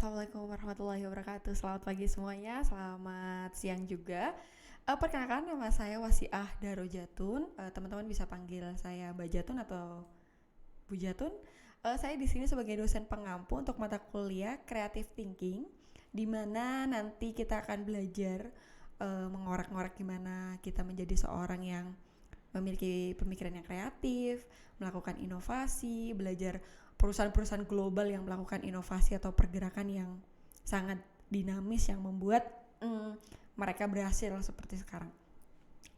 Assalamualaikum warahmatullahi wabarakatuh. Selamat pagi semuanya, selamat siang juga. Perkenalkan, nama saya Wasiah Darojatun. Teman-teman bisa panggil saya Mbak Jatun atau Bu Jatun. Saya di sini sebagai dosen pengampu untuk mata kuliah Creative Thinking, di mana nanti kita akan belajar mengorek-ngorek gimana kita menjadi seorang yang memiliki pemikiran yang kreatif, melakukan inovasi, belajar perusahaan-perusahaan global yang melakukan inovasi atau pergerakan yang sangat dinamis yang membuat mereka berhasil seperti sekarang.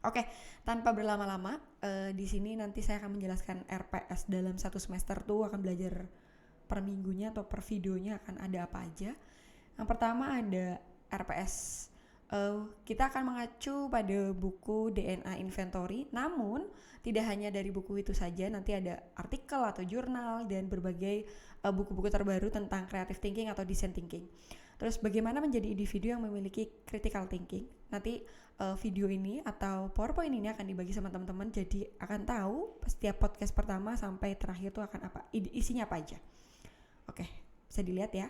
Oke, tanpa berlama-lama, di sini nanti saya akan menjelaskan RPS dalam satu semester tuh akan belajar per minggunya atau per videonya akan ada apa aja. Yang pertama ada RPS. Kita akan mengacu pada buku DNA Inventory, namun tidak hanya dari buku itu saja, nanti ada artikel atau jurnal dan berbagai buku-buku terbaru tentang creative thinking atau design thinking. Terus bagaimana menjadi individu yang memiliki critical thinking. Nanti video ini atau PowerPoint ini akan dibagi sama teman-teman, jadi akan tahu setiap podcast pertama sampai terakhir itu akan apa, isinya apa aja. Oke, bisa dilihat ya.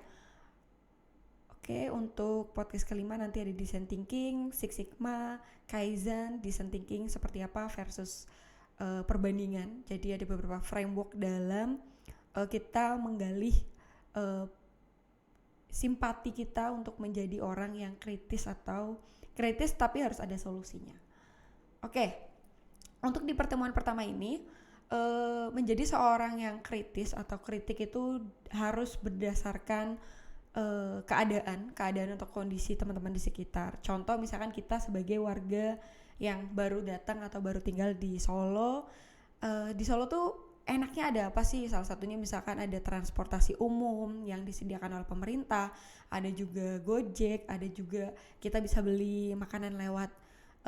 Oke, untuk podcast kelima nanti ada design thinking, Six Sigma, Kaizen, design thinking seperti apa versus perbandingan. Jadi ada beberapa framework dalam kita menggali simpati kita untuk menjadi orang yang kritis atau kritis tapi harus ada solusinya. Oke, untuk di pertemuan pertama ini menjadi seorang yang kritis atau kritik itu harus berdasarkan keadaan atau kondisi teman-teman di sekitar. Contoh misalkan kita sebagai warga yang baru datang atau baru tinggal di Solo, di Solo tuh enaknya ada apa sih? Salah satunya misalkan ada transportasi umum yang disediakan oleh pemerintah, ada juga Gojek, ada juga kita bisa beli makanan lewat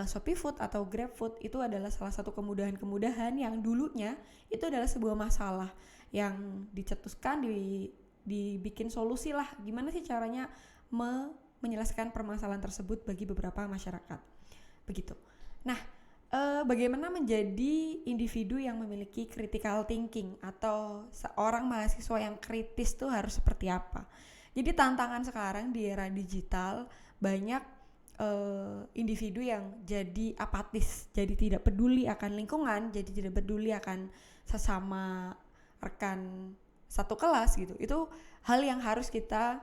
Shopee Food atau Grab Food. Itu adalah salah satu kemudahan-kemudahan yang dulunya itu adalah sebuah masalah yang dicetuskan, dibikin solusi lah, gimana sih caranya menyelesaikan permasalahan tersebut bagi beberapa masyarakat, begitu. Nah, bagaimana menjadi individu yang memiliki critical thinking atau seorang mahasiswa yang kritis tuh harus seperti apa? Jadi tantangan sekarang di era digital banyak individu yang jadi apatis, jadi tidak peduli akan lingkungan, jadi tidak peduli akan sesama rekan satu kelas gitu. Itu hal yang harus kita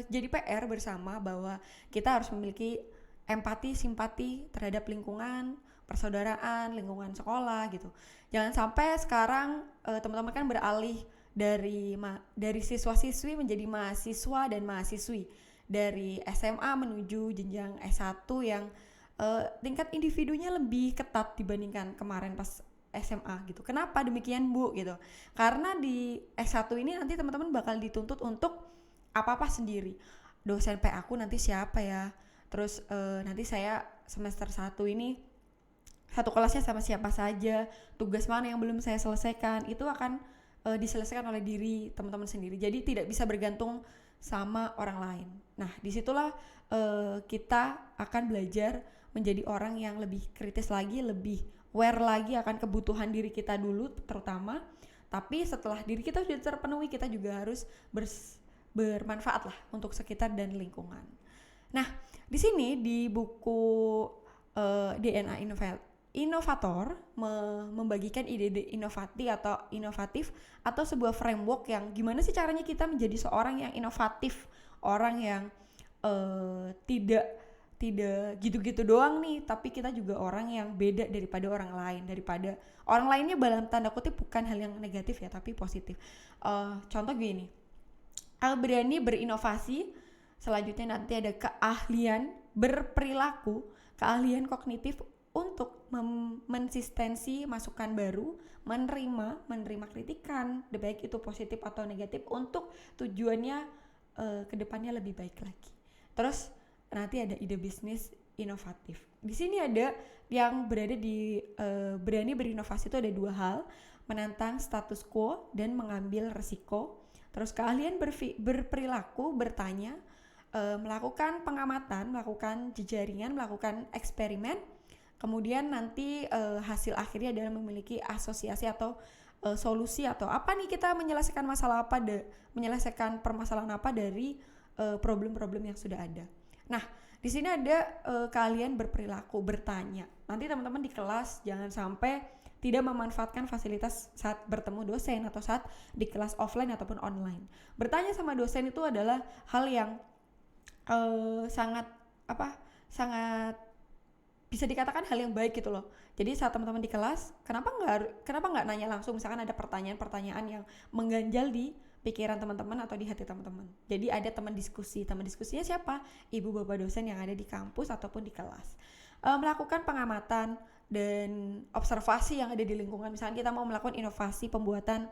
jadi PR bersama, bahwa kita harus memiliki empati, simpati terhadap lingkungan, persaudaraan, lingkungan sekolah gitu. Jangan sampai sekarang teman-teman kan beralih dari siswa-siswi menjadi mahasiswa dan mahasiswi, dari SMA menuju jenjang S1 yang tingkat individunya lebih ketat dibandingkan kemarin pas SMA gitu. Kenapa demikian Bu gitu? Karena di S1 ini nanti teman-teman bakal dituntut untuk apa-apa sendiri. Dosen P aku nanti siapa ya? Terus nanti saya semester 1 ini satu kelasnya sama siapa saja, tugas mana yang belum saya selesaikan, itu akan diselesaikan oleh diri teman-teman sendiri. Jadi tidak bisa bergantung sama orang lain. Nah, disitulah kita akan belajar menjadi orang yang lebih kritis lagi, lebih aware lagi akan kebutuhan diri kita dulu terutama. Tapi setelah diri kita sudah terpenuhi, kita juga harus bermanfaat lah untuk sekitar dan lingkungan. Nah, di sini di buku DNA Inovator membagikan ide-ide inovatif atau sebuah framework yang gimana sih caranya kita menjadi seorang yang inovatif, orang yang tidak gitu-gitu doang nih, tapi kita juga orang yang beda daripada orang lain, daripada orang lainnya dalam tanda kutip bukan hal yang negatif ya, tapi positif. Contoh gini, berani berinovasi. Selanjutnya nanti ada keahlian berperilaku, keahlian kognitif untuk mensistensi masukan baru, menerima kritikan, baik itu positif atau negatif, untuk tujuannya kedepannya lebih baik lagi. Terus nanti ada ide bisnis inovatif. Di sini ada yang berada di berani berinovasi itu ada dua hal, menantang status quo dan mengambil resiko. Terus keahlian berperilaku, bertanya, melakukan pengamatan, melakukan jejaringan, melakukan eksperimen. Kemudian nanti hasil akhirnya adalah memiliki asosiasi atau solusi atau apa nih, kita menyelesaikan masalah apa, menyelesaikan permasalahan apa dari problem-problem yang sudah ada. Nah, di sini ada kalian berperilaku bertanya. Nanti teman-teman di kelas jangan sampai tidak memanfaatkan fasilitas saat bertemu dosen atau saat di kelas offline ataupun online. Bertanya sama dosen itu adalah hal yang sangat bisa dikatakan hal yang baik gitu loh. Jadi saat teman-teman di kelas, kenapa nggak nanya langsung, misalkan ada pertanyaan-pertanyaan yang mengganjal di pikiran teman-teman atau di hati teman-teman. Jadi ada teman diskusi. Teman diskusinya siapa? Ibu bapak dosen yang ada di kampus ataupun di kelas. Melakukan pengamatan dan observasi yang ada di lingkungan. Misalkan kita mau melakukan inovasi pembuatan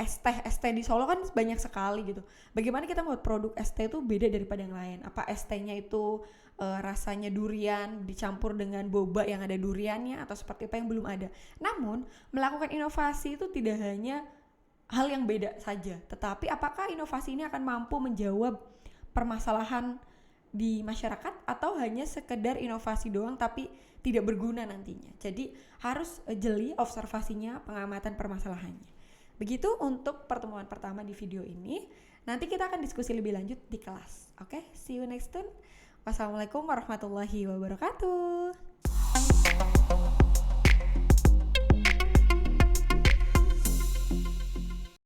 es teh di Solo kan banyak sekali gitu. Bagaimana kita membuat produk es teh itu beda daripada yang lain? Apa es tehnya itu rasanya durian dicampur dengan boba yang ada duriannya, atau seperti apa yang belum ada. Namun melakukan inovasi itu tidak hanya hal yang beda saja, tetapi apakah inovasi ini akan mampu menjawab permasalahan di masyarakat atau hanya sekedar inovasi doang tapi tidak berguna nantinya. Jadi harus jeli observasinya, pengamatan permasalahannya. Begitu untuk pertemuan pertama di video ini. Nanti kita akan diskusi lebih lanjut di kelas. Oke, see you next time. Wassalamualaikum warahmatullahi wabarakatuh.